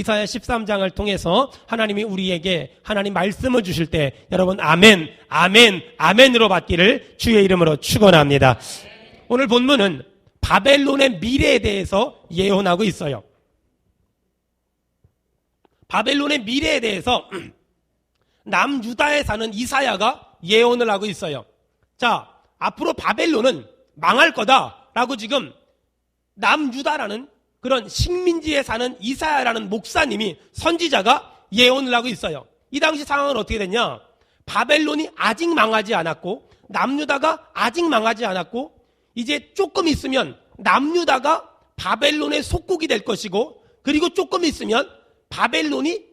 이사야 13장을 통해서 하나님이 우리에게 하나님 말씀을 주실 때 여러분 아멘, 아멘, 아멘으로 받기를 주의 이름으로 축원합니다. 오늘 본문은 바벨론의 미래에 대해서 예언하고 있어요. 바벨론의 미래에 대해서 남유다에 사는 이사야가 예언을 하고 있어요. 자, 앞으로 바벨론은 망할 거다라고 지금 남유다라는 그런 식민지에 사는 이사야라는 목사님이 선지자가 예언을 하고 있어요. 이 당시 상황은 어떻게 됐냐? 바벨론이 아직 망하지 않았고 남유다가 아직 망하지 않았고 이제 조금 있으면 남유다가 바벨론의 속국이 될 것이고 그리고 조금 있으면 바벨론이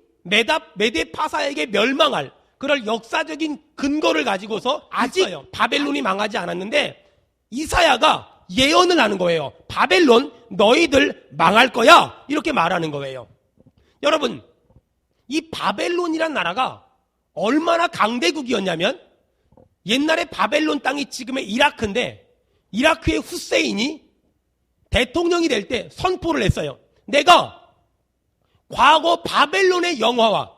메데파사에게 멸망할 그럴 역사적인 근거를 가지고서 아직 바벨론이 망하지 않았는데 이사야가 예언을 하는 거예요. 바벨론 너희들 망할 거야 이렇게 말하는 거예요. 여러분 이 바벨론이란 나라가 얼마나 강대국이었냐면 옛날에 바벨론 땅이 지금의 이라크인데 이라크의 후세인이 대통령이 될 때 선포를 했어요. 내가 과거 바벨론의 영화와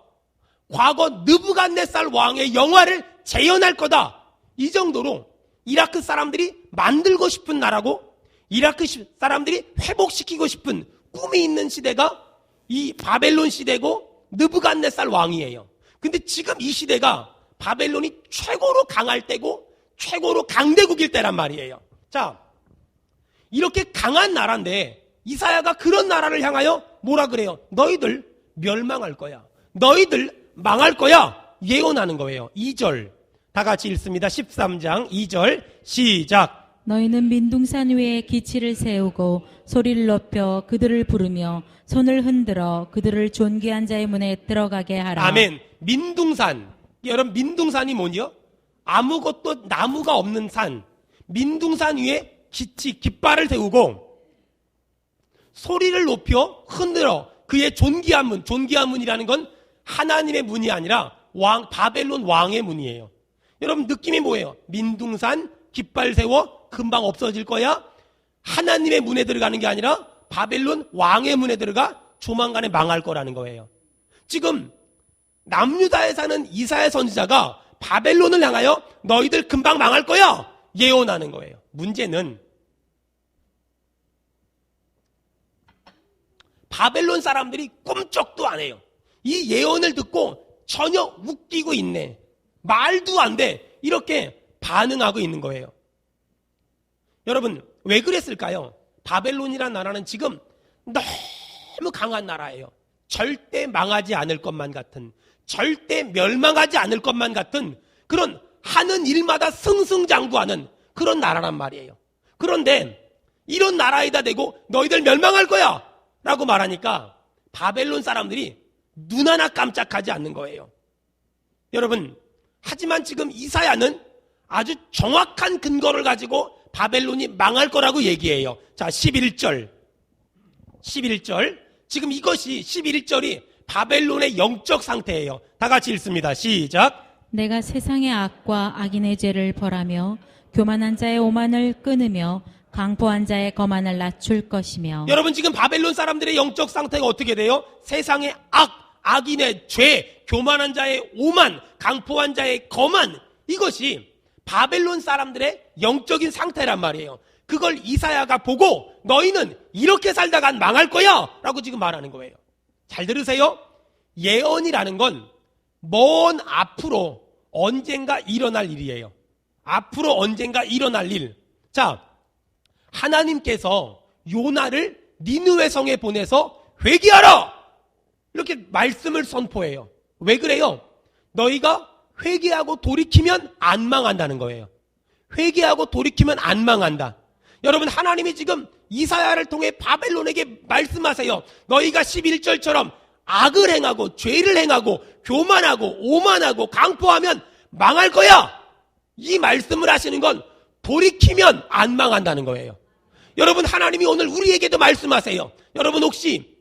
과거 느부갓네살 왕의 영화를 재현할 거다. 이 정도로 이라크 사람들이 만들고 싶은 나라고 이라크 사람들이 회복시키고 싶은 꿈이 있는 시대가 이 바벨론 시대고 느부갓네살 왕이에요. 근데 지금 이 시대가 바벨론이 최고로 강할 때고 최고로 강대국일 때란 말이에요. 자, 이렇게 강한 나라인데 이사야가 그런 나라를 향하여 뭐라 그래요? 너희들 멸망할 거야. 너희들 망할 거야. 예언하는 거예요. 2절 다 같이 읽습니다. 13장 2절 시작. 너희는 민둥산 위에 기치를 세우고 소리를 높여 그들을 부르며 손을 흔들어 그들을 존귀한 자의 문에 들어가게 하라. 아멘. 민둥산. 여러분 민둥산이 뭐죠? 아무것도 나무가 없는 산. 민둥산 위에 깃발을 세우고 소리를 높여 흔들어 그의 존귀한 문. 존귀한 문이라는 건 하나님의 문이 아니라 바벨론 왕의 문이에요. 여러분 느낌이 뭐예요? 민둥산 깃발 세워 금방 없어질 거야? 하나님의 문에 들어가는 게 아니라 바벨론 왕의 문에 들어가 조만간에 망할 거라는 거예요. 지금 남유다에 사는 이사야 선지자가 바벨론을 향하여 너희들 금방 망할 거야 예언하는 거예요. 문제는 바벨론 사람들이 꿈쩍도 안 해요. 이 예언을 듣고 전혀 웃기고 있네. 말도 안 돼. 이렇게 반응하고 있는 거예요. 여러분 왜 그랬을까요? 바벨론이라는 나라는 지금 너무 강한 나라예요. 절대 망하지 않을 것만 같은, 절대 멸망하지 않을 것만 같은 그런 하는 일마다 승승장구하는 그런 나라란 말이에요. 그런데 이런 나라에다 대고 너희들 멸망할 거야 라고 말하니까 바벨론 사람들이 눈 하나 깜짝하지 않는 거예요. 여러분 하지만 지금 이사야는 아주 정확한 근거를 가지고 바벨론이 망할 거라고 얘기해요. 자 11절 지금 이것이 11절이 바벨론의 영적 상태예요. 다 같이 읽습니다. 시작. 내가 세상의 악과 악인의 죄를 벌하며 교만한 자의 오만을 끊으며 강포한 자의 거만을 낮출 것이며. 여러분 지금 바벨론 사람들의 영적 상태가 어떻게 돼요? 세상의 악인의 죄, 교만한 자의 오만, 강포한 자의 거만, 이것이 바벨론 사람들의 영적인 상태란 말이에요. 그걸 이사야가 보고 너희는 이렇게 살다간 망할 거야 라고 지금 말하는 거예요. 잘 들으세요. 예언이라는 건 먼 앞으로 언젠가 일어날 일이에요. 앞으로 언젠가 일어날 일. 자, 하나님께서 요나를 니느웨 성에 보내서 회개하라 이렇게 말씀을 선포해요. 왜 그래요? 너희가 회개하고 돌이키면 안 망한다는 거예요. 회개하고 돌이키면 안 망한다. 여러분 하나님이 지금 이사야를 통해 바벨론에게 말씀하세요. 너희가 11절처럼 악을 행하고 죄를 행하고 교만하고 오만하고 강포하면 망할 거야. 이 말씀을 하시는 건 돌이키면 안 망한다는 거예요. 여러분 하나님이 오늘 우리에게도 말씀하세요. 여러분 혹시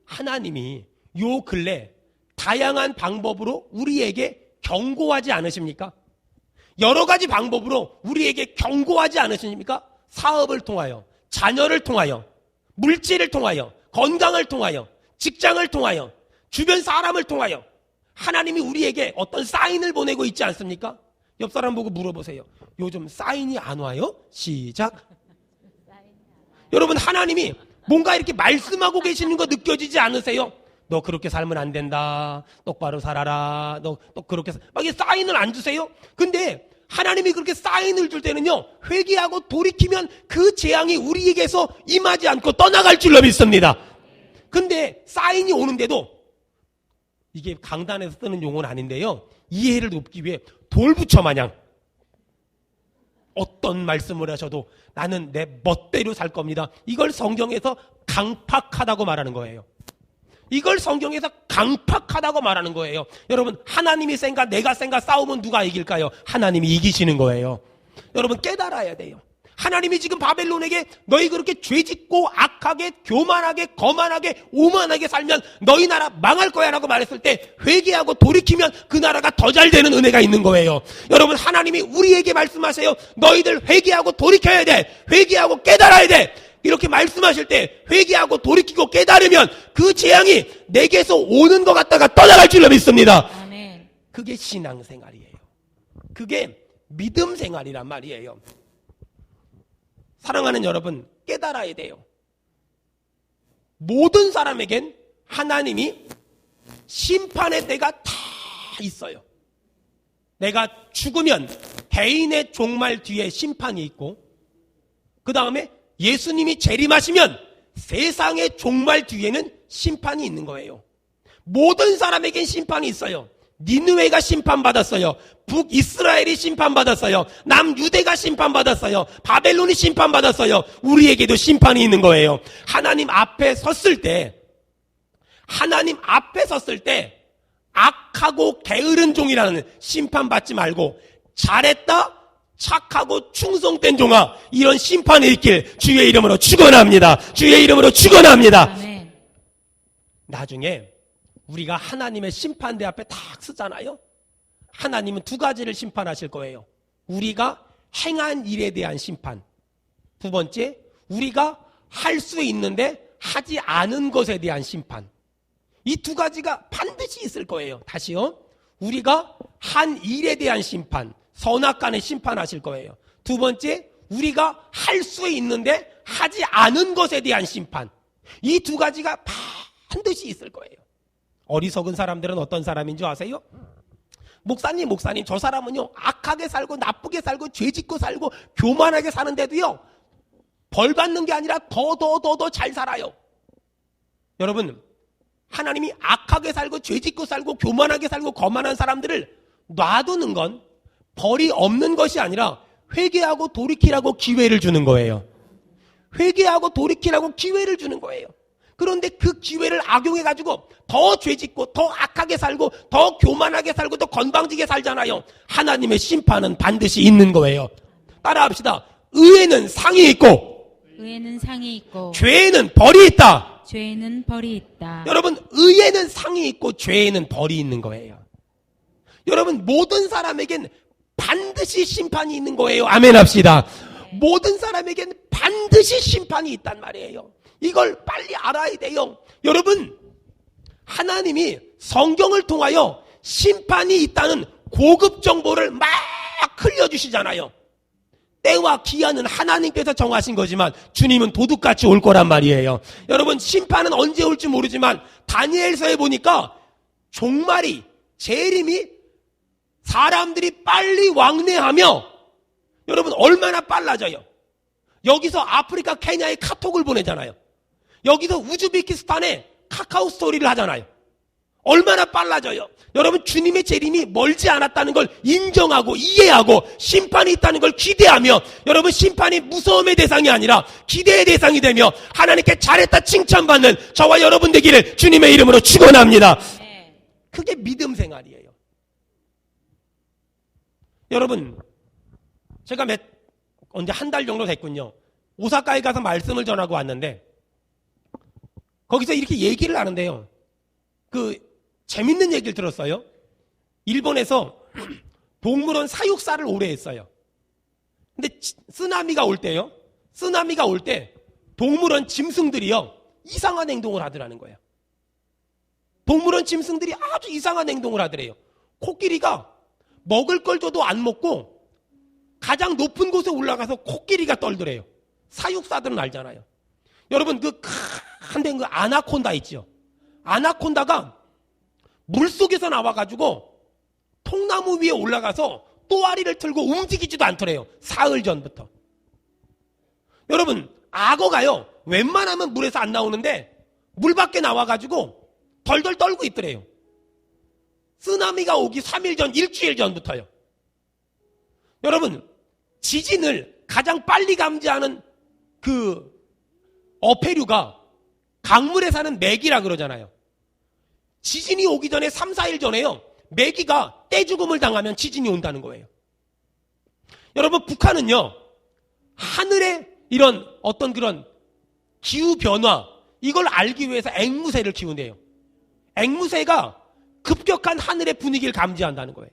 하나님이 요 근래 다양한 방법으로 우리에게 경고하지 않으십니까? 여러 가지 방법으로 우리에게 경고하지 않으십니까? 사업을 통하여, 자녀를 통하여, 물질을 통하여, 건강을 통하여, 직장을 통하여, 주변 사람을 통하여 하나님이 우리에게 어떤 사인을 보내고 있지 않습니까? 옆 사람 보고 물어보세요. 요즘 사인이 안 와요? 시작. 여러분, 하나님이 뭔가 이렇게 말씀하고 계시는 거 느껴지지 않으세요? 너 그렇게 살면 안 된다. 똑바로 살아라. 너 그렇게 막 이게 사인을 안 주세요? 근데 하나님이 그렇게 사인을 줄 때는요, 회개하고 돌이키면 그 재앙이 우리에게서 임하지 않고 떠나갈 줄로 믿습니다. 근데 사인이 오는데도, 이게 강단에서 쓰는 용어는 아닌데요, 이해를 돕기 위해 돌부처 마냥 어떤 말씀을 하셔도 나는 내 멋대로 살 겁니다. 이걸 성경에서 강팍하다고 말하는 거예요. 이걸 성경에서 강팍하다고 말하는 거예요. 여러분, 하나님이 센가 내가 센가 싸우면 누가 이길까요? 하나님이 이기시는 거예요. 여러분, 깨달아야 돼요. 하나님이 지금 바벨론에게 너희 그렇게 죄짓고 악하게 교만하게 거만하게 오만하게 살면 너희 나라 망할 거야 라고 말했을 때 회개하고 돌이키면 그 나라가 더 잘 되는 은혜가 있는 거예요. 여러분, 하나님이 우리에게 말씀하세요. 너희들 회개하고 돌이켜야 돼. 회개하고 깨달아야 돼. 이렇게 말씀하실 때 회개하고 돌이키고 깨달으면 그 재앙이 내게서 오는 것 같다가 떠나갈 줄로 믿습니다. 아멘. 그게 신앙생활이에요. 그게 믿음생활이란 말이에요. 사랑하는 여러분, 깨달아야 돼요. 모든 사람에겐 하나님이 심판의 때가 다 있어요. 내가 죽으면 개인의 종말 뒤에 심판이 있고, 그 다음에 예수님이 재림하시면 세상의 종말 뒤에는 심판이 있는 거예요. 모든 사람에겐 심판이 있어요. 니느웨가 심판받았어요. 북이스라엘이 심판받았어요. 남유대가 심판받았어요. 바벨론이 심판받았어요. 우리에게도 심판이 있는 거예요. 하나님 앞에 섰을 때 악하고 게으른 종이라는 심판받지 말고 잘했다, 착하고 충성된 종아, 이런 심판이 있길 주의 이름으로 축원합니다. 주의 이름으로 축원합니다. 아멘. 나중에 우리가 하나님의 심판대 앞에 딱 쓰잖아요. 하나님은 두 가지를 심판하실 거예요. 우리가 행한 일에 대한 심판. 두 번째, 우리가 할 수 있는데 하지 않은 것에 대한 심판. 이 두 가지가 반드시 있을 거예요. 다시요. 우리가 한 일에 대한 심판, 선악간에 심판하실 거예요. 두 번째, 우리가 할 수 있는데 하지 않은 것에 대한 심판. 이 두 가지가 반드시 있을 거예요. 어리석은 사람들은 어떤 사람인 줄 아세요? 목사님, 저 사람은요, 악하게 살고 나쁘게 살고 죄짓고 살고 교만하게 사는데도요, 벌 받는 게 아니라 더 잘 살아요. 여러분, 하나님이 악하게 살고 죄짓고 살고 교만하게 살고 거만한 사람들을 놔두는 건 벌이 없는 것이 아니라 회개하고 돌이키라고 기회를 주는 거예요. 회개하고 돌이키라고 기회를 주는 거예요. 그런데 그 기회를 악용해가지고 더 죄짓고 더 악하게 살고 더 교만하게 살고 더 건방지게 살잖아요. 하나님의 심판은 반드시 있는 거예요. 따라합시다. 의에는 상이 있고 의에는 상이 있고 죄에는 벌이 있다. 죄에는 벌이 있다. 여러분, 의에는 상이 있고 죄에는 벌이 있는 거예요. 여러분, 모든 사람에겐 반드시 심판이 있는 거예요. 아멘 합시다. 모든 사람에겐 반드시 심판이 있단 말이에요. 이걸 빨리 알아야 돼요. 여러분, 하나님이 성경을 통하여 심판이 있다는 고급 정보를 막 흘려주시잖아요. 때와 기한은 하나님께서 정하신 거지만 주님은 도둑같이 올 거란 말이에요. 여러분, 심판은 언제 올지 모르지만 다니엘서에 보니까 종말이, 재림이 사람들이 빨리 왕래하며, 여러분, 얼마나 빨라져요. 여기서 아프리카 케냐에 카톡을 보내잖아요. 여기서 우즈베키스탄에 카카오 스토리를 하잖아요. 얼마나 빨라져요. 여러분, 주님의 재림이 멀지 않았다는 걸 인정하고 이해하고 심판이 있다는 걸 기대하며, 여러분, 심판이 무서움의 대상이 아니라 기대의 대상이 되며 하나님께 잘했다 칭찬받는 저와 여러분 되기를 주님의 이름으로 축원합니다. 그게 믿음 생활이에요. 여러분, 제가 언제 한 달 정도 됐군요. 오사카에 가서 말씀을 전하고 왔는데 거기서 이렇게 얘기를 하는데요. 재밌는 얘기를 들었어요. 일본에서 동물원 사육사를 오래 했어요. 근데 쓰나미가 올 때요. 쓰나미가 올 때 동물원 짐승들이요, 이상한 행동을 하더라는 거예요. 동물원 짐승들이 아주 이상한 행동을 하더래요. 코끼리가 먹을 걸 줘도 안 먹고 가장 높은 곳에 올라가서 코끼리가 떨더래요. 사육사들은 알잖아요. 여러분 그 큰 그 아나콘다 있죠. 아나콘다가 물속에서 나와가지고 통나무 위에 올라가서 또아리를 틀고 움직이지도 않더래요. 사흘 전부터. 여러분 악어가요 웬만하면 물에서 안 나오는데 물 밖에 나와가지고 덜덜 떨고 있더래요. 쓰나미가 오기 3일 전, 일주일 전부터요. 여러분 지진을 가장 빨리 감지하는 그 어패류가 강물에 사는 메기라 그러잖아요. 지진이 오기 전에 3, 4일 전에요. 메기가 떼죽음을 당하면 지진이 온다는 거예요. 여러분 북한은요. 하늘에 이런 어떤 그런 기후변화 이걸 알기 위해서 앵무새를 키운대요. 앵무새가 급격한 하늘의 분위기를 감지한다는 거예요.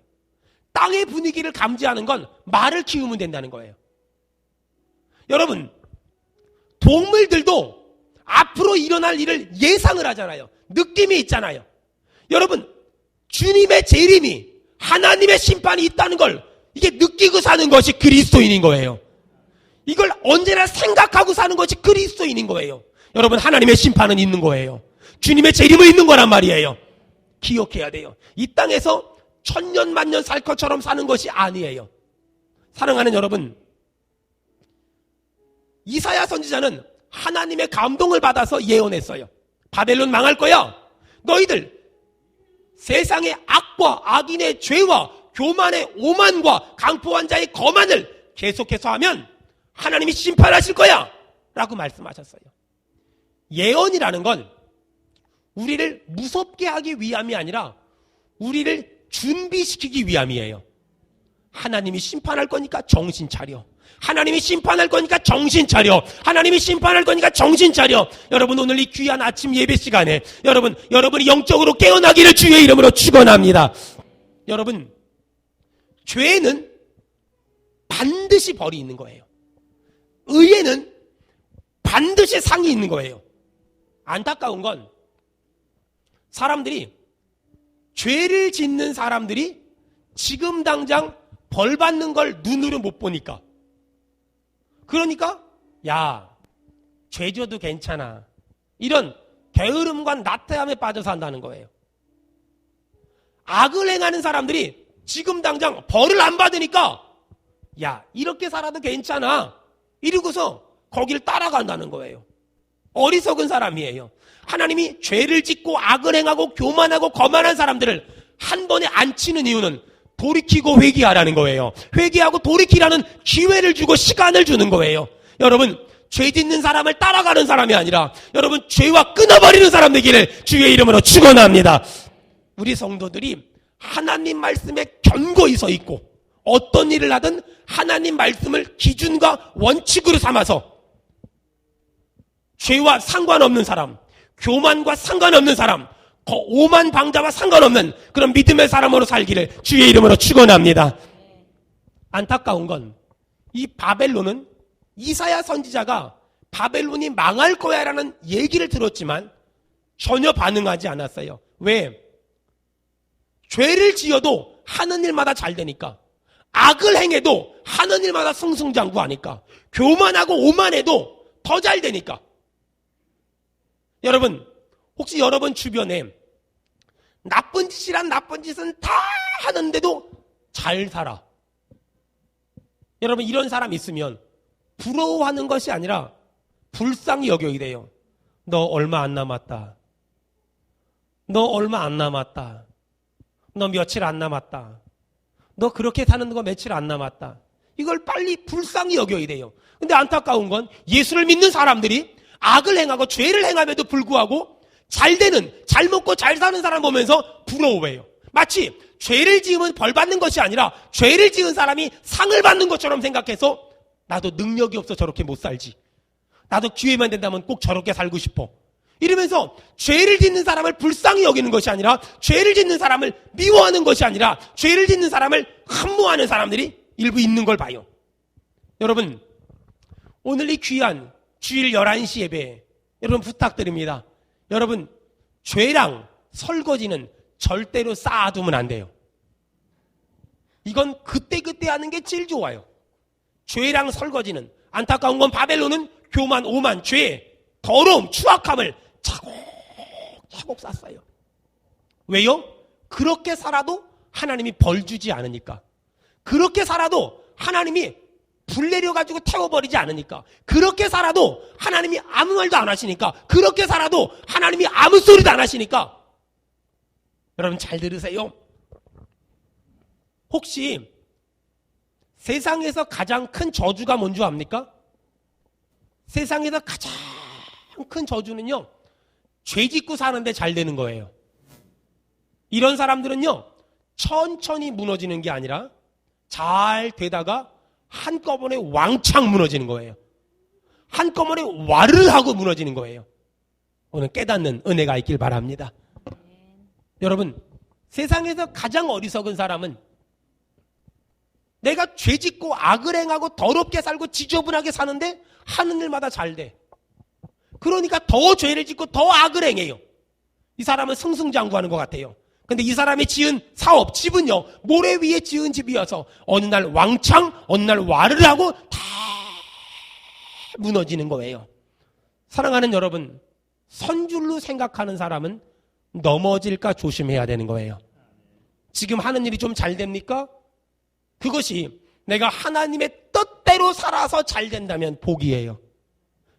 땅의 분위기를 감지하는 건 말을 키우면 된다는 거예요. 여러분 동물들도 앞으로 일어날 일을 예상을 하잖아요. 느낌이 있잖아요. 여러분 주님의 재림이 하나님의 심판이 있다는 걸 이게 느끼고 사는 것이 그리스도인인 거예요. 이걸 언제나 생각하고 사는 것이 그리스도인인 거예요. 여러분 하나님의 심판은 있는 거예요. 주님의 재림은 있는 거란 말이에요. 기억해야 돼요. 이 땅에서 천년 만년 살 것처럼 사는 것이 아니에요. 사랑하는 여러분, 이사야 선지자는 하나님의 감동을 받아서 예언했어요. 바벨론 망할 거야. 너희들 세상의 악과 악인의 죄와 교만의 오만과 강포한 자의 거만을 계속해서 하면 하나님이 심판하실 거야 라고 말씀하셨어요. 예언이라는 건 우리를 무섭게 하기 위함이 아니라 우리를 준비시키기 위함이에요. 하나님이 심판할 거니까 정신 차려. 하나님이 심판할 거니까 정신 차려. 하나님이 심판할 거니까 정신 차려. 여러분 오늘 이 귀한 아침 예배 시간에 여러분이 영적으로 깨어나기를 주의 이름으로 축원합니다. 여러분 죄는 반드시 벌이 있는 거예요. 의에는 반드시 상이 있는 거예요. 안타까운 건 사람들이 죄를 짓는 사람들이 지금 당장 벌 받는 걸 눈으로 못 보니까 그러니까 야 죄 져도 괜찮아 이런 게으름과 나태함에 빠져 산다는 거예요. 악을 행하는 사람들이 지금 당장 벌을 안 받으니까 야 이렇게 살아도 괜찮아 이러고서 거기를 따라간다는 거예요. 어리석은 사람이에요. 하나님이 죄를 짓고 악을 행하고 교만하고 거만한 사람들을 한 번에 안 치는 이유는 돌이키고 회개하라는 거예요. 회개하고 돌이키라는 기회를 주고 시간을 주는 거예요. 여러분 죄 짓는 사람을 따라가는 사람이 아니라 여러분 죄와 끊어버리는 사람 되기를 주의 이름으로 축원합니다. 우리 성도들이 하나님 말씀에 견고히 서 있고 어떤 일을 하든 하나님 말씀을 기준과 원칙으로 삼아서 죄와 상관없는 사람, 교만과 상관없는 사람, 오만 방자와 상관없는 그런 믿음의 사람으로 살기를 주의 이름으로 축원합니다. 안타까운 건 이 바벨론은 이사야 선지자가 바벨론이 망할 거야라는 얘기를 들었지만 전혀 반응하지 않았어요. 왜? 죄를 지어도 하는 일마다 잘 되니까, 악을 행해도 하는 일마다 승승장구하니까, 교만하고 오만해도 더 잘 되니까. 여러분 혹시 여러분 주변에 나쁜 짓이란 나쁜 짓은 다 하는데도 잘 살아. 여러분 이런 사람 있으면 부러워하는 것이 아니라 불쌍히 여겨야 돼요. 너 얼마 안 남았다. 너 얼마 안 남았다. 너 며칠 안 남았다. 너 그렇게 사는 거 며칠 안 남았다. 이걸 빨리 불쌍히 여겨야 돼요. 근데 안타까운 건 예수를 믿는 사람들이 악을 행하고 죄를 행함에도 불구하고 잘 되는, 잘 먹고 잘 사는 사람 보면서 부러워해요. 마치 죄를 지으면 벌 받는 것이 아니라 죄를 지은 사람이 상을 받는 것처럼 생각해서 나도 능력이 없어 저렇게 못 살지. 나도 기회만 된다면 꼭 저렇게 살고 싶어. 이러면서 죄를 짓는 사람을 불쌍히 여기는 것이 아니라 죄를 짓는 사람을 미워하는 것이 아니라 죄를 짓는 사람을 흠모하는 사람들이 일부 있는 걸 봐요. 여러분 오늘 이 귀한 주일 11시 예배 여러분 부탁드립니다. 여러분 죄랑 설거지는 절대로 쌓아두면 안 돼요. 이건 그때그때 하는 게 제일 좋아요. 죄랑 설거지는, 안타까운 건 바벨론은 교만, 오만, 죄, 더러움, 추악함을 차곡차곡 쌓았어요. 왜요? 그렇게 살아도 하나님이 벌 주지 않으니까. 그렇게 살아도 하나님이 불 내려가지고 태워버리지 않으니까. 그렇게 살아도 하나님이 아무 말도 안 하시니까. 그렇게 살아도 하나님이 아무 소리도 안 하시니까. 여러분 잘 들으세요. 혹시 세상에서 가장 큰 저주가 뭔지 압니까? 세상에서 가장 큰 저주는요, 죄 짓고 사는데 잘 되는 거예요. 이런 사람들은요, 천천히 무너지는 게 아니라 잘 되다가 한꺼번에 왕창 무너지는 거예요. 한꺼번에 와르르 하고 무너지는 거예요. 오늘 깨닫는 은혜가 있길 바랍니다. 여러분, 세상에서 가장 어리석은 사람은 내가 죄 짓고 악을 행하고 더럽게 살고 지저분하게 사는데 하는 일마다 잘 돼. 그러니까 더 죄를 짓고 더 악을 행해요. 이 사람은 승승장구하는 것 같아요. 근데 이 사람이 지은 사업, 집은요, 모래 위에 지은 집이어서 어느 날 왕창, 어느 날 와르르 하고 다 무너지는 거예요. 사랑하는 여러분, 선줄로 생각하는 사람은 넘어질까 조심해야 되는 거예요. 지금 하는 일이 좀 잘 됩니까? 그것이 내가 하나님의 뜻대로 살아서 잘 된다면 복이에요.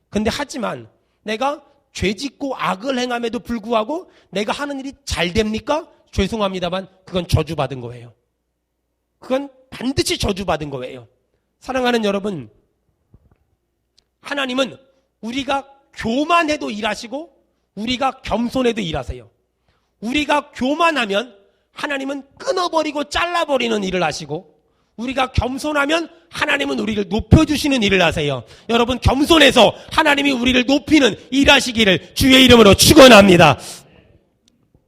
근데 하지만 내가 죄 짓고 악을 행함에도 불구하고 내가 하는 일이 잘 됩니까? 죄송합니다만 그건 저주받은 거예요. 그건 반드시 저주받은 거예요. 사랑하는 여러분, 하나님은 우리가 교만해도 일하시고 우리가 겸손해도 일하세요. 우리가 교만하면 하나님은 끊어버리고 잘라버리는 일을 하시고, 우리가 겸손하면 하나님은 우리를 높여주시는 일을 하세요. 여러분, 겸손해서 하나님이 우리를 높이는 일하시기를 주의 이름으로 축원합니다.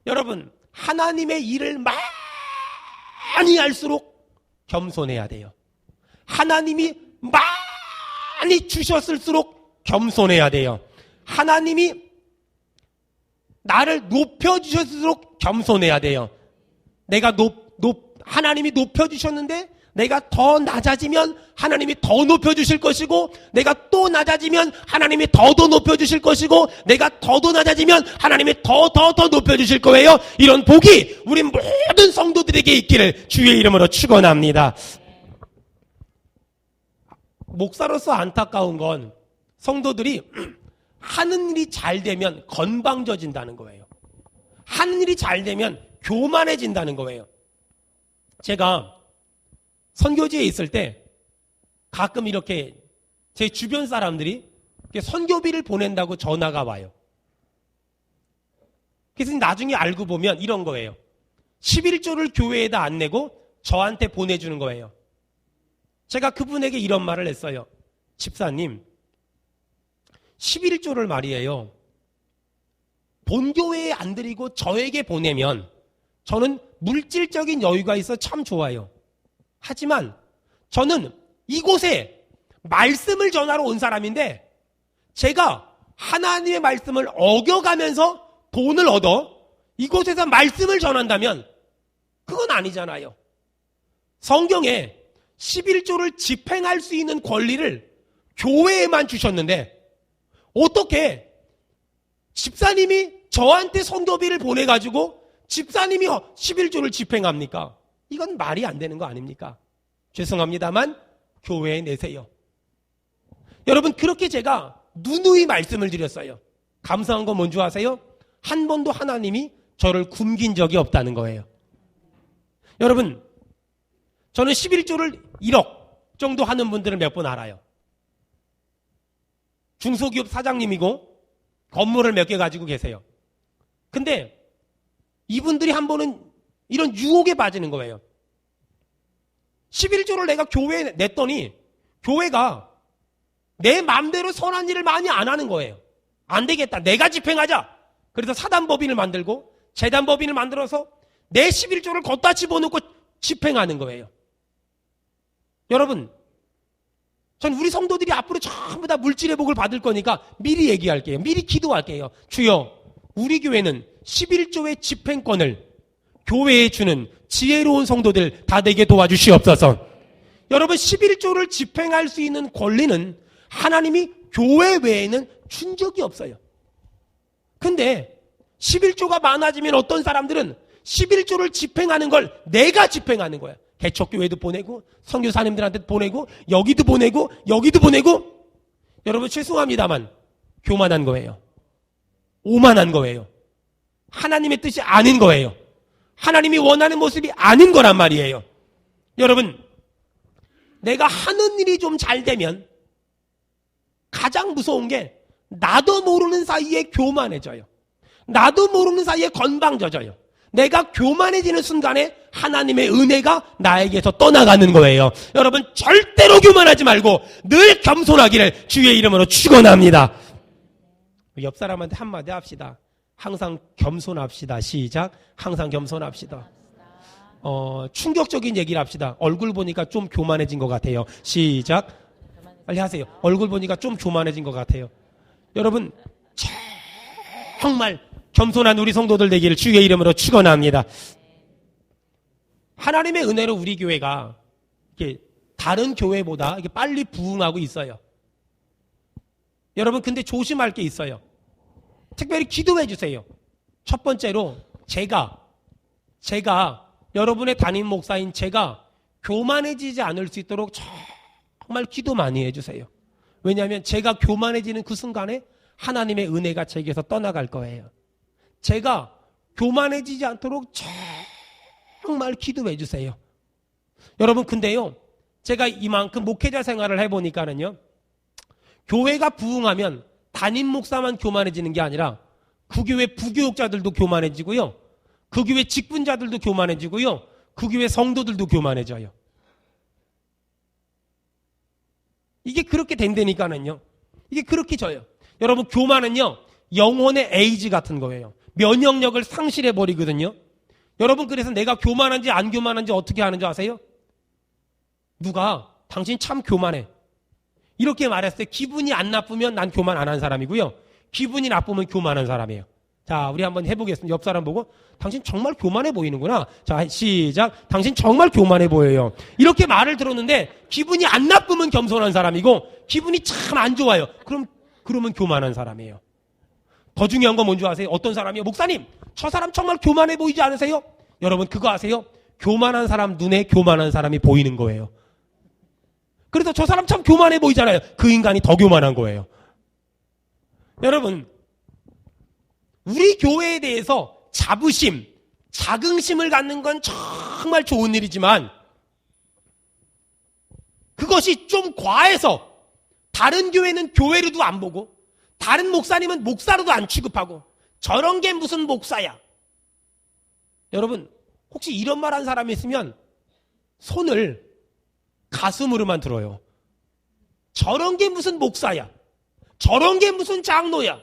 여러분, 하나님의 일을 많이 할수록 겸손해야 돼요. 하나님이 많이 주셨을수록 겸손해야 돼요. 하나님이 나를 높여주셨을수록 겸손해야 돼요. 내가 하나님이 높여주셨는데 내가 더 낮아지면 하나님이 더 높여주실 것이고, 내가 또 낮아지면 하나님이 더 높여주실 것이고, 내가 더 낮아지면 하나님이 더 높여주실 거예요. 이런 복이 우리 모든 성도들에게 있기를 주의 이름으로 축원합니다. 목사로서 안타까운 건 성도들이 하는 일이 잘 되면 건방져진다는 거예요. 하는 일이 잘 되면 교만해진다는 거예요. 제가 선교지에 있을 때 가끔 이렇게 제 주변 사람들이 선교비를 보낸다고 전화가 와요. 그래서 나중에 알고 보면 이런 거예요. 11조를 교회에다 안 내고 저한테 보내주는 거예요. 제가 그분에게 이런 말을 했어요. 집사님, 11조를 말이에요, 본교회에 안 드리고 저에게 보내면 저는 물질적인 여유가 있어 참 좋아요. 하지만 저는 이곳에 말씀을 전하러 온 사람인데 제가 하나님의 말씀을 어겨가면서 돈을 얻어 이곳에서 말씀을 전한다면 그건 아니잖아요. 성경에 11조를 집행할 수 있는 권리를 교회에만 주셨는데 어떻게 집사님이 저한테 선교비를 보내가지고 집사님이 11조를 집행합니까? 이건 말이 안 되는 거 아닙니까? 죄송합니다만 교회에 내세요. 여러분, 그렇게 제가 누누이 말씀을 드렸어요. 감사한 건 뭔지 아세요? 한 번도 하나님이 저를 굶긴 적이 없다는 거예요. 여러분, 저는 11조를 1억 정도 하는 분들을 몇 분 알아요. 중소기업 사장님이고 건물을 몇 개 가지고 계세요. 근데 이분들이 한 번은 이런 유혹에 빠지는 거예요. 11조를 내가 교회에 냈더니 교회가 내 마음대로 선한 일을 많이 안 하는 거예요. 안 되겠다, 내가 집행하자. 그래서 사단법인을 만들고 재단법인을 만들어서 내 11조를 걷다 집어넣고 집행하는 거예요. 여러분, 전 우리 성도들이 앞으로 전부 다 물질의 복을 받을 거니까 미리 얘기할게요. 미리 기도할게요. 주여, 우리 교회는 11조의 집행권을 교회에 주는 지혜로운 성도들 다 되게 도와주시옵소서. 여러분, 11조를 집행할 수 있는 권리는 하나님이 교회 외에는 준 적이 없어요. 근데 11조가 많아지면 어떤 사람들은 11조를 집행하는 걸 내가 집행하는 거야. 개척교회도 보내고 선교사님들한테 보내고 여기도 보내고 여기도 보내고. 여러분, 죄송합니다만 교만한 거예요. 오만한 거예요. 하나님의 뜻이 아닌 거예요. 하나님이 원하는 모습이 아닌 거란 말이에요. 여러분, 내가 하는 일이 좀 잘 되면 가장 무서운 게 나도 모르는 사이에 교만해져요. 나도 모르는 사이에 건방져져요. 내가 교만해지는 순간에 하나님의 은혜가 나에게서 떠나가는 거예요. 여러분, 절대로 교만하지 말고 늘 겸손하기를 주의 이름으로 축원합니다. 옆 사람한테 한마디 합시다. 항상 겸손합시다. 시작. 항상 겸손합시다. 충격적인 얘기를 합시다. 얼굴 보니까 좀 교만해진 것 같아요. 시작. 빨리 하세요. 얼굴 보니까 좀 교만해진 것 같아요. 여러분, 정말 겸손한 우리 성도들 되기를 주의 이름으로 축원합니다. 하나님의 은혜로 우리 교회가 이렇게 다른 교회보다 이렇게 빨리 부흥하고 있어요. 여러분, 근데 조심할 게 있어요. 특별히 기도해 주세요. 첫 번째로 제가 여러분의 담임 목사인 제가 교만해지지 않을 수 있도록 정말 기도 많이 해주세요. 왜냐하면 제가 교만해지는 그 순간에 하나님의 은혜가 제게서 떠나갈 거예요. 제가 교만해지지 않도록 정말 기도해 주세요. 여러분, 근데요, 제가 이만큼 목회자 생활을 해보니까는요, 교회가 부흥하면 담임 목사만 교만해지는 게 아니라 그 교회 부교육자들도 교만해지고요, 그 교회 직분자들도 교만해지고요, 그 교회 성도들도 교만해져요. 이게 그렇게 된다니까는요. 이게 그렇게 져요. 여러분, 교만은요, 영혼의 에이즈 같은 거예요. 면역력을 상실해버리거든요. 여러분, 그래서 내가 교만한지 안 교만한지 어떻게 하는 줄 아세요? 누가 당신 참 교만해 이렇게 말했을 때 기분이 안 나쁘면 난 교만 안 한 사람이고요, 기분이 나쁘면 교만한 사람이에요. 자, 우리 한번 해보겠습니다. 옆 사람 보고 당신 정말 교만해 보이는구나. 자, 시작. 당신 정말 교만해 보여요. 이렇게 말을 들었는데 기분이 안 나쁘면 겸손한 사람이고 기분이 참 안 좋아요. 그러면 교만한 사람이에요. 더 중요한 건 뭔지 아세요? 어떤 사람이요? 목사님, 저 사람 정말 교만해 보이지 않으세요? 여러분, 그거 아세요? 교만한 사람 눈에 교만한 사람이 보이는 거예요. 그래서 저 사람 참 교만해 보이잖아요. 그 인간이 더 교만한 거예요. 여러분, 우리 교회에 대해서 자부심, 자긍심을 갖는 건 정말 좋은 일이지만 그것이 좀 과해서 다른 교회는 교회로도 안 보고 다른 목사님은 목사로도 안 취급하고 저런 게 무슨 목사야. 여러분, 혹시 이런 말 한 사람이 있으면 손을 가슴으로만 들어요. 저런 게 무슨 목사야. 저런 게 무슨 장로야.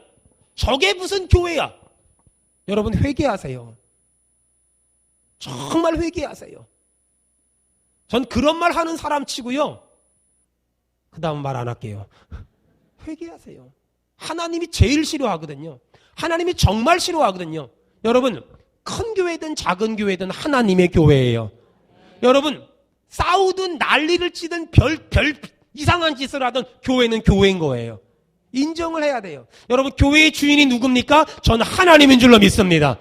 저게 무슨 교회야. 여러분, 회개하세요. 정말 회개하세요. 전 그런 말 하는 사람 치고요, 그 다음 말 안 할게요. 회개하세요. 하나님이 제일 싫어하거든요. 하나님이 정말 싫어하거든요. 여러분, 큰 교회든 작은 교회든 하나님의 교회예요. 여러분, 싸우든 난리를 치든 별 이상한 짓을 하든 교회는 교회인 거예요. 인정을 해야 돼요. 여러분, 교회의 주인이 누굽니까? 저는 하나님인 줄로 믿습니다.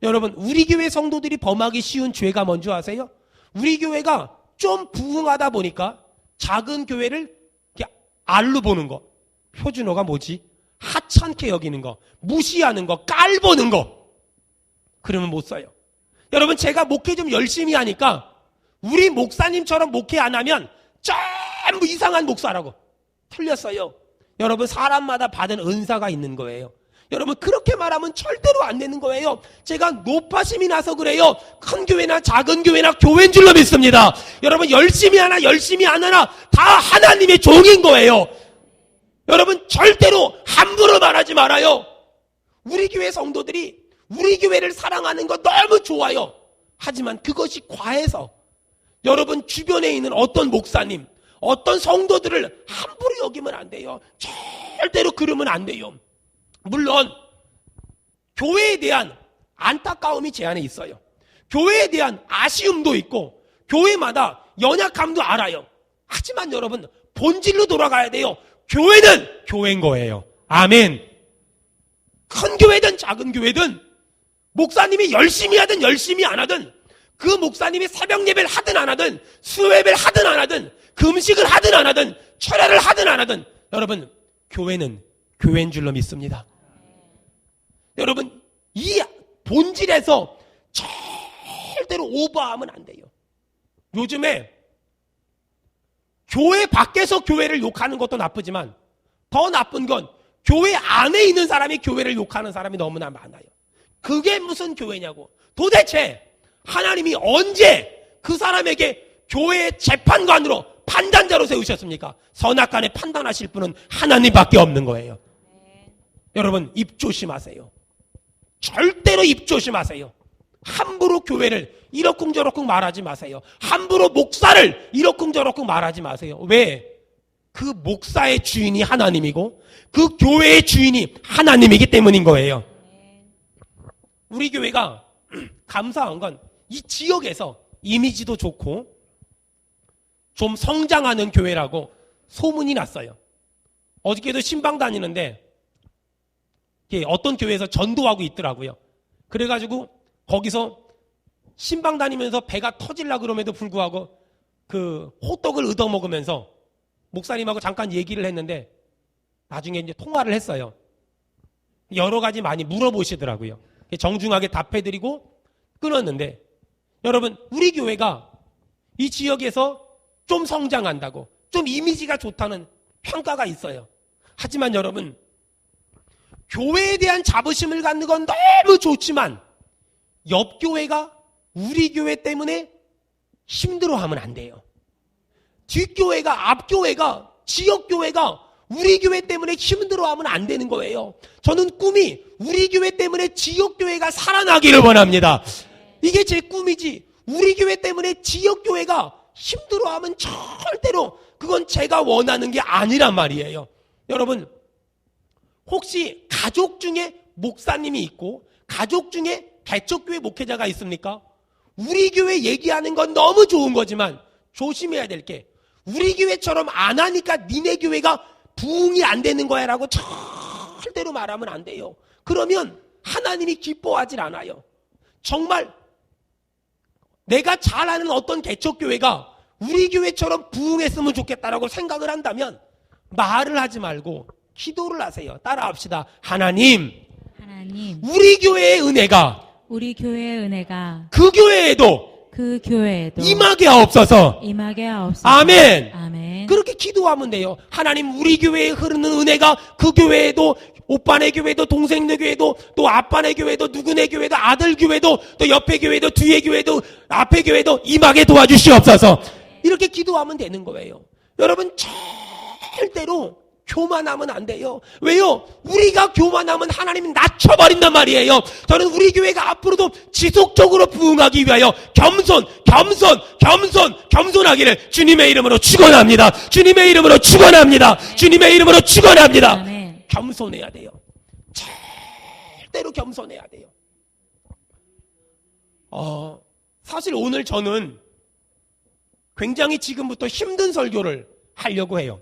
여러분, 우리 교회 성도들이 범하기 쉬운 죄가 뭔지 아세요? 우리 교회가 좀 부흥하다 보니까 작은 교회를 이렇게 알로 보는 거, 표준어가 뭐지? 하찮게 여기는 거, 무시하는 거, 깔보는 거. 그러면 못 써요. 여러분, 제가 목회 좀 열심히 하니까 우리 목사님처럼 목회 안 하면 전부 이상한 목사라고. 틀렸어요. 여러분, 사람마다 받은 은사가 있는 거예요. 여러분, 그렇게 말하면 절대로 안 되는 거예요. 제가 높아심이 나서 그래요. 큰 교회나 작은 교회나 교회인 줄로 믿습니다. 여러분, 열심히 하나 열심히 안 하나 다 하나님의 종인 거예요. 여러분, 절대로 함부로 말하지 말아요. 우리 교회 성도들이 우리 교회를 사랑하는 거 너무 좋아요. 하지만 그것이 과해서 여러분 주변에 있는 어떤 목사님, 어떤 성도들을 함부로 여기면 안 돼요. 절대로 그러면 안 돼요. 물론 교회에 대한 안타까움이 제 안에 있어요. 교회에 대한 아쉬움도 있고 교회마다 연약함도 알아요. 하지만 여러분 본질로 돌아가야 돼요. 교회는 교회인 거예요. 아멘. 큰 교회든 작은 교회든 목사님이 열심히 하든 열심히 안 하든 그 목사님이 새벽 예배를 하든 안 하든 수요 예배를 하든 안 하든 금식을 하든 안 하든 철야를 하든 안 하든 여러분 교회는 교회인 줄로 믿습니다. 여러분 이 본질에서 절대로 오버하면 안 돼요. 요즘에 교회 밖에서 교회를 욕하는 것도 나쁘지만 더 나쁜 건 교회 안에 있는 사람이 교회를 욕하는 사람이 너무나 많아요. 그게 무슨 교회냐고. 도대체 하나님이 언제 그 사람에게 교회의 재판관으로 판단자로 세우셨습니까? 선악간에 판단하실 분은 하나님밖에 없는 거예요. 여러분 입 조심하세요. 절대로 입 조심하세요. 함부로 교회를 이러쿵저러쿵 말하지 마세요. 함부로 목사를 이러쿵저러쿵 말하지 마세요. 왜? 그 목사의 주인이 하나님이고 그 교회의 주인이 하나님이기 때문인 거예요. 우리 교회가 감사한 건 이 지역에서 이미지도 좋고 좀 성장하는 교회라고 소문이 났어요. 어저께도 신방 다니는데 어떤 교회에서 전도하고 있더라고요. 그래가지고 거기서 신방 다니면서 배가 터질라 그럼에도 불구하고 그 호떡을 얻어먹으면서 목사님하고 잠깐 얘기를 했는데 나중에 이제 통화를 했어요. 여러 가지 많이 물어보시더라고요. 정중하게 답해드리고 끊었는데 여러분 우리 교회가 이 지역에서 좀 성장한다고 좀 이미지가 좋다는 평가가 있어요. 하지만 여러분 교회에 대한 자부심을 갖는 건 너무 좋지만 옆 교회가 우리 교회 때문에 힘들어하면 안 돼요. 뒷교회가 앞교회가 지역교회가 우리 교회 때문에 힘들어하면 안 되는 거예요. 저는 꿈이 우리 교회 때문에 지역교회가 살아나기를 원합니다. 이게 제 꿈이지 우리 교회 때문에 지역교회가 힘들어하면 절대로 그건 제가 원하는 게 아니란 말이에요. 여러분 혹시 가족 중에 목사님이 있고 가족 중에 개척교회 목회자가 있습니까? 우리 교회 얘기하는 건 너무 좋은 거지만 조심해야 될 게 우리 교회처럼 안 하니까 니네 교회가 부흥이 안 되는 거야 라고 절대로 말하면 안 돼요. 그러면 하나님이 기뻐하질 않아요. 정말 내가 잘 아는 어떤 개척교회가 우리 교회처럼 부흥했으면 좋겠다라고 생각을 한다면 말을 하지 말고 기도를 하세요. 따라합시다. 하나님 우리 교회의 은혜가 우리 교회의 은혜가 그 교회에도 임하게 하옵소서. 아멘. 아멘. 그렇게 기도하면 돼요. 하나님 우리 교회에 흐르는 은혜가 그 교회에도 오빠네 교회도 동생네 교회도 또 아빠네 교회도 누구네 교회도 아들 교회도 또 옆에 교회도 뒤에 교회도 앞에 교회도 임하게 도와주시옵소서. 이렇게 기도하면 되는 거예요. 여러분 절대로 교만하면 안 돼요. 왜요? 우리가 교만하면 하나님이 낮춰버린단 말이에요. 저는 우리 교회가 앞으로도 지속적으로 부흥하기 위하여 겸손하기를 주님의 이름으로 축원합니다. 주님의 이름으로 축원합니다. 주님의 이름으로 축원합니다. 아멘. 겸손해야 돼요. 절대로 겸손해야 돼요. 사실 오늘 저는 굉장히 지금부터 힘든 설교를 하려고 해요.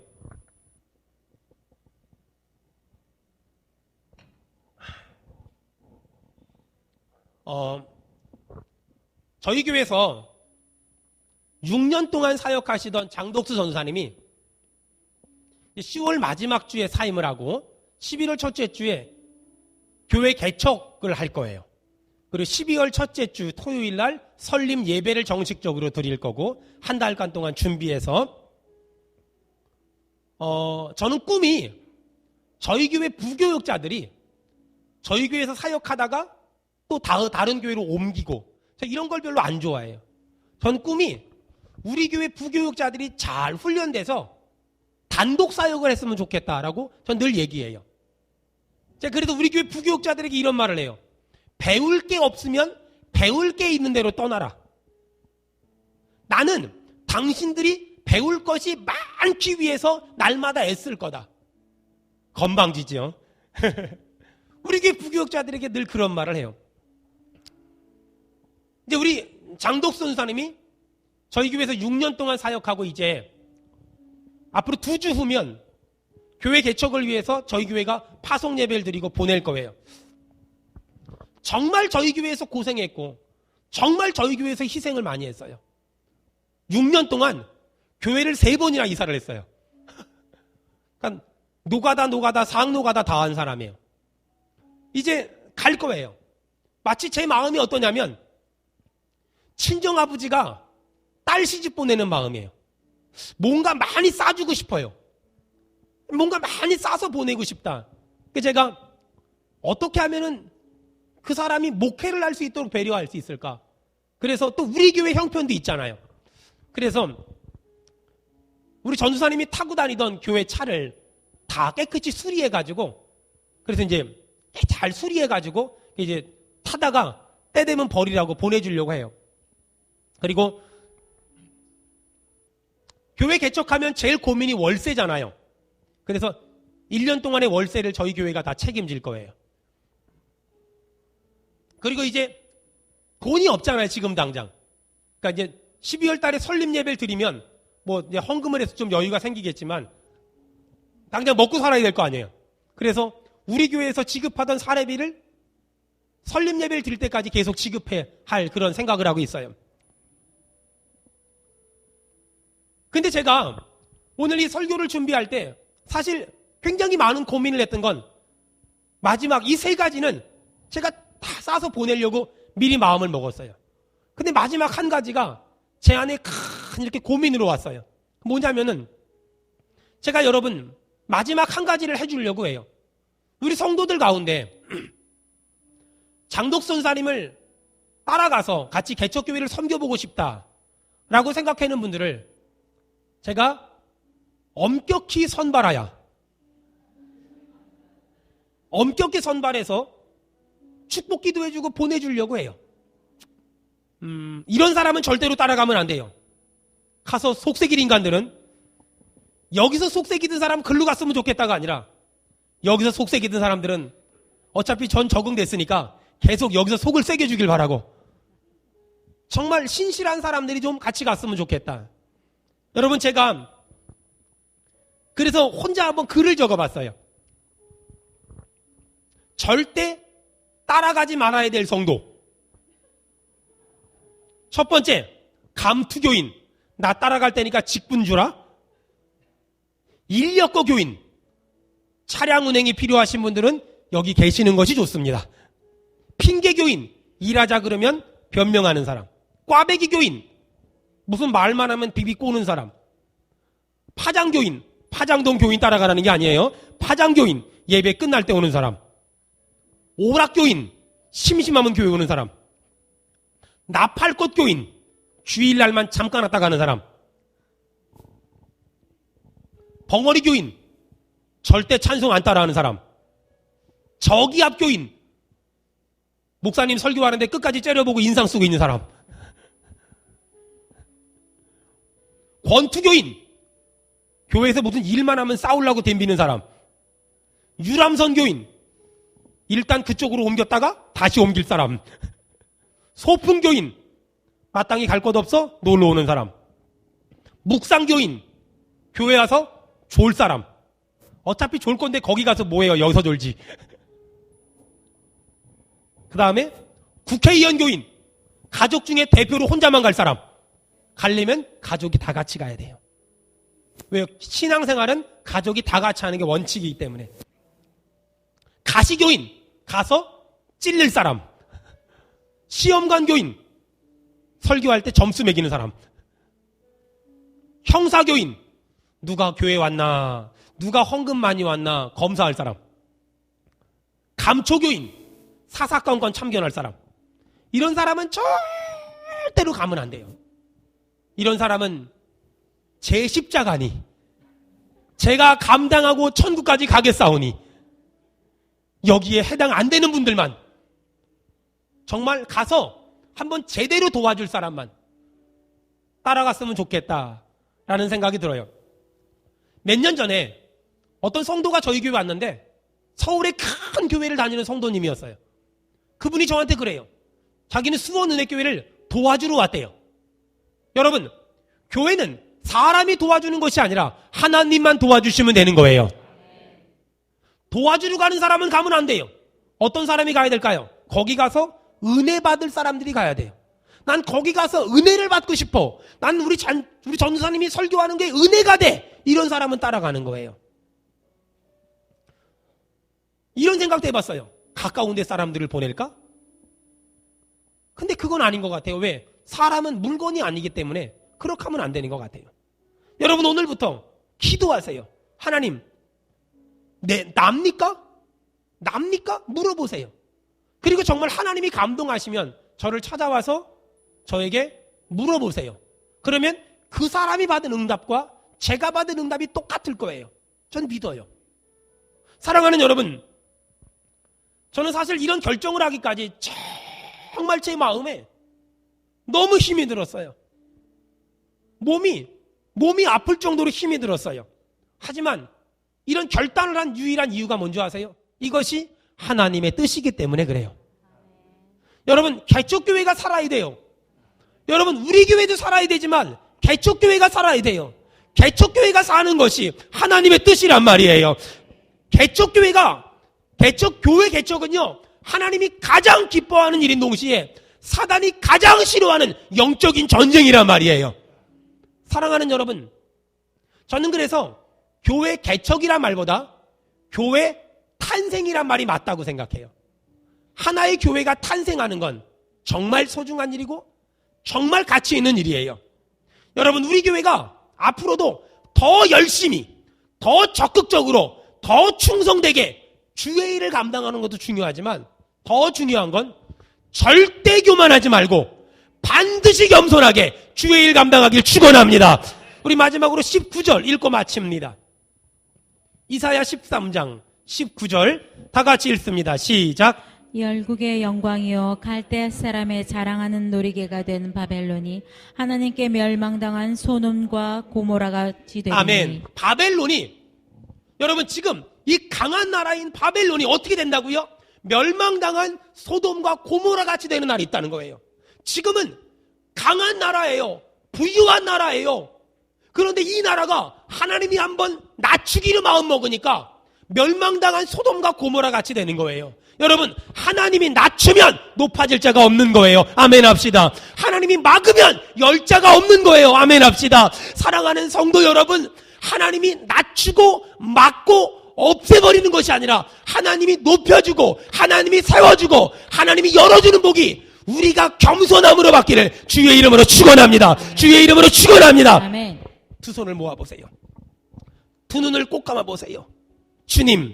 저희 교회에서 6년 동안 사역하시던 장덕수 전사님이 10월 마지막 주에 사임을 하고 11월 첫째 주에 교회 개척을 할 거예요. 그리고 12월 첫째 주 토요일 날 설립 예배를 정식적으로 드릴 거고 한 달간 동안 준비해서 저는 꿈이 저희 교회 부교육자들이 저희 교회에서 사역하다가 또 다른 교회로 옮기고 이런 걸 별로 안 좋아해요. 전 꿈이 우리 교회 부교육자들이 잘 훈련돼서 단독 사역을 했으면 좋겠다라고 전 늘 얘기해요. 제가 그래서 우리 교회 부교육자들에게 이런 말을 해요. 배울 게 없으면 배울 게 있는 대로 떠나라. 나는 당신들이 배울 것이 많기 위해서 날마다 애쓸 거다. 건방지죠. 우리 교회 부교역자들에게 늘 그런 말을 해요. 이제 우리 장독 선사님이 저희 교회에서 6년 동안 사역하고 이제 앞으로 2주 후면 교회 개척을 위해서 저희 교회가 파송 예배를 드리고 보낼 거예요. 정말 저희 교회에서 고생했고 정말 저희 교회에서 희생을 많이 했어요. 6년 동안 교회를 3번이나 이사를 했어요. 그러니까 노가다 상노가다 다 한 사람이에요. 이제 갈 거예요. 마치 제 마음이 어떠냐면 친정아버지가 딸 시집 보내는 마음이에요. 뭔가 많이 싸주고 싶어요. 뭔가 많이 싸서 보내고 싶다. 그래서 제가 어떻게 하면은 그 사람이 목회를 할 수 있도록 배려할 수 있을까? 그래서 또 우리 교회 형편도 있잖아요. 그래서 우리 전도사님이 타고 다니던 교회 차를 다 깨끗이 수리해가지고, 그래서 이제 잘 수리해가지고 이제 타다가 때 되면 버리라고 보내주려고 해요. 그리고 교회 개척하면 제일 고민이 월세잖아요. 그래서 1년 동안의 월세를 저희 교회가 다 책임질 거예요. 그리고 이제 돈이 없잖아요, 지금 당장. 그러니까 이제 12월 달에 설립 예배를 드리면 뭐 이제 헌금을 해서 좀 여유가 생기겠지만 당장 먹고 살아야 될 거 아니에요. 그래서 우리 교회에서 지급하던 사례비를 설립 예배를 드릴 때까지 계속 지급해 할 그런 생각을 하고 있어요. 근데 제가 오늘 이 설교를 준비할 때 사실 굉장히 많은 고민을 했던 건 마지막 이 3가지는 제가 다 싸서 보내려고 미리 마음을 먹었어요. 근데 마지막 한 가지가 제 안에 큰 이렇게 고민으로 왔어요. 뭐냐면은 제가 여러분 마지막 한 가지를 해주려고 해요. 우리 성도들 가운데 장독 선사님을 따라가서 같이 개척교회를 섬겨보고 싶다라고 생각하는 분들을 제가 엄격히 선발해서 축복기도 해주고 보내주려고 해요. 이런 사람은 절대로 따라가면 안 돼요. 가서 속색일 인간들은 여기서 속색이든 사람 글로 갔으면 좋겠다가 아니라 여기서 속색이든 사람들은 어차피 전 적응됐으니까 계속 여기서 속을 세게 주길 바라고 정말 신실한 사람들이 좀 같이 갔으면 좋겠다. 여러분 제가 그래서 혼자 한번 글을 적어봤어요. 절대 따라가지 말아야 될 성도. 첫 번째, 감투교인. 나 따라갈 테니까 직분 주라. 인력거 교인. 차량 운행이 필요하신 분들은 여기 계시는 것이 좋습니다. 핑계교인. 일하자 그러면 변명하는 사람. 꽈배기 교인. 무슨 말만 하면 비비 꼬는 사람. 파장교인. 파장동 교인 따라가라는 게 아니에요. 파장교인. 예배 끝날 때 오는 사람. 오락교인. 심심하면 교회 오는 사람. 나팔꽃 교인. 주일날만 잠깐 왔다 가는 사람. 벙어리 교인. 절대 찬송 안 따라하는 사람. 저기압 교인. 목사님 설교하는데 끝까지 째려보고 인상 쓰고 있는 사람. 권투교인. 교회에서 무슨 일만 하면 싸우려고 덤비는 사람. 유람선교인. 일단 그쪽으로 옮겼다가 다시 옮길 사람. 소풍교인. 마땅히 갈 곳 없어 놀러 오는 사람. 묵상교인. 교회 와서 졸 사람. 어차피 졸 건데 거기 가서 뭐해요? 여기서 졸지. 그 다음에 국회의원 교인. 가족 중에 대표로 혼자만 갈 사람. 가려면 가족이 다 같이 가야 돼요. 왜요? 신앙생활은 가족이 다 같이 하는 게 원칙이기 때문에. 가시교인. 가서 찔릴 사람. 시험관 교인. 설교할 때 점수 매기는 사람. 형사교인. 누가 교회 왔나, 누가 헌금 많이 왔나 검사할 사람. 감초교인. 사사건건 참견할 사람. 이런 사람은 절대로 가면 안 돼요. 이런 사람은 제 십자가니 제가 감당하고 천국까지 가겠사오니 여기에 해당 안 되는 분들만 정말 가서 한번 제대로 도와줄 사람만 따라갔으면 좋겠다라는 생각이 들어요. 몇 년 전에 어떤 성도가 저희 교회 왔는데 서울의 큰 교회를 다니는 성도님이었어요. 그분이 저한테 그래요. 자기는 수원은혜교회를 도와주러 왔대요. 여러분, 교회는 사람이 도와주는 것이 아니라 하나님만 도와주시면 되는 거예요. 도와주러 가는 사람은 가면 안 돼요. 어떤 사람이 가야 될까요? 거기 가서 은혜 받을 사람들이 가야 돼요. 난 거기 가서 은혜를 받고 싶어. 난 우리 전도사님이 설교하는 게 은혜가 돼. 이런 사람은 따라가는 거예요. 이런 생각도 해봤어요. 가까운 데 사람들을 보낼까? 근데 그건 아닌 것 같아요. 왜? 사람은 물건이 아니기 때문에 그렇게 하면 안 되는 것 같아요. 여러분, 오늘부터 기도하세요. 하나님, 납니까? 물어보세요. 그리고 정말 하나님이 감동하시면 저를 찾아와서 저에게 물어보세요. 그러면 그 사람이 받은 응답과 제가 받은 응답이 똑같을 거예요. 전 믿어요. 사랑하는 여러분, 저는 사실 이런 결정을 하기까지 정말 제 마음에 너무 힘이 들었어요. 몸이 아플 정도로 힘이 들었어요. 하지만 이런 결단을 한 유일한 이유가 뭔지 아세요? 이것이 하나님의 뜻이기 때문에 그래요. 여러분, 개척교회가 살아야 돼요. 여러분, 우리 교회도 살아야 되지만 개척교회가 살아야 돼요. 개척교회가 사는 것이 하나님의 뜻이란 말이에요. 교회 개척은요, 하나님이 가장 기뻐하는 일인 동시에 사단이 가장 싫어하는 영적인 전쟁이란 말이에요. 사랑하는 여러분, 저는 그래서 교회 개척이란 말보다 교회 탄생이란 말이 맞다고 생각해요. 하나의 교회가 탄생하는 건 정말 소중한 일이고 정말 가치 있는 일이에요. 여러분, 우리 교회가 앞으로도 더 열심히, 더 적극적으로, 더 충성되게 주의 일을 감당하는 것도 중요하지만 더 중요한 건 절대 교만하지 말고 반드시 겸손하게 주의 일 감당하길 축원합니다. 우리 마지막으로 19절 읽고 마칩니다. 이사야 13장 19절 다 같이 읽습니다. 시작. 열국의 영광이요 갈대 사람의 자랑하는 놀이개가 된 바벨론이 하나님께 멸망당한 소돔과 고모라가 같이 되리니. 아멘. 바벨론이, 여러분, 지금 이 강한 나라인 바벨론이 어떻게 된다고요? 멸망당한 소돔과 고모라 같이 되는 날이 있다는 거예요. 지금은 강한 나라예요. 부유한 나라예요. 그런데 이 나라가 하나님이 한번 낮추기를 마음먹으니까 멸망당한 소돔과 고모라 같이 되는 거예요. 여러분, 하나님이 낮추면 높아질 자가 없는 거예요. 아멘 합시다. 하나님이 막으면 열 자가 없는 거예요. 아멘 합시다. 사랑하는 성도 여러분, 하나님이 낮추고 막고 없애버리는 것이 아니라 하나님이 높여주고 하나님이 세워주고 하나님이 열어주는 복이 우리가 겸손함으로 받기를 주의 이름으로 축원합니다. 주의 이름으로 축원합니다. 아멘. 두 손을 모아보세요. 두 눈을 꼭 감아보세요. 주님,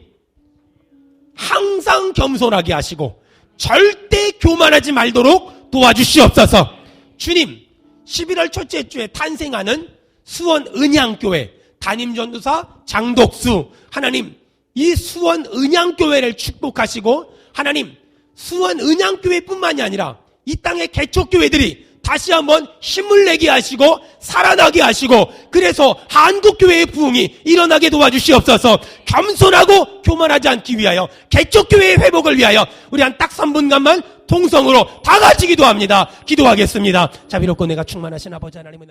항상 겸손하게 하시고 절대 교만하지 말도록 도와주시옵소서. 주님, 11월 첫째 주에 탄생하는 수원 은양교회 담임전도사 장독수, 하나님, 이 수원 은양교회를 축복하시고 하나님, 수원 은양교회뿐만이 아니라 이 땅의 개척교회들이 다시 한번 힘을 내게 하시고 살아나게 하시고 그래서 한국교회의 부흥이 일어나게 도와주시옵소서. 겸손하고 교만하지 않기 위하여 개척교회의 회복을 위하여 우리 한 딱 3분간만 통성으로 다 같이 기도합니다. 기도하겠습니다. 자비롭고 내가 충만하신 아버지 하나님의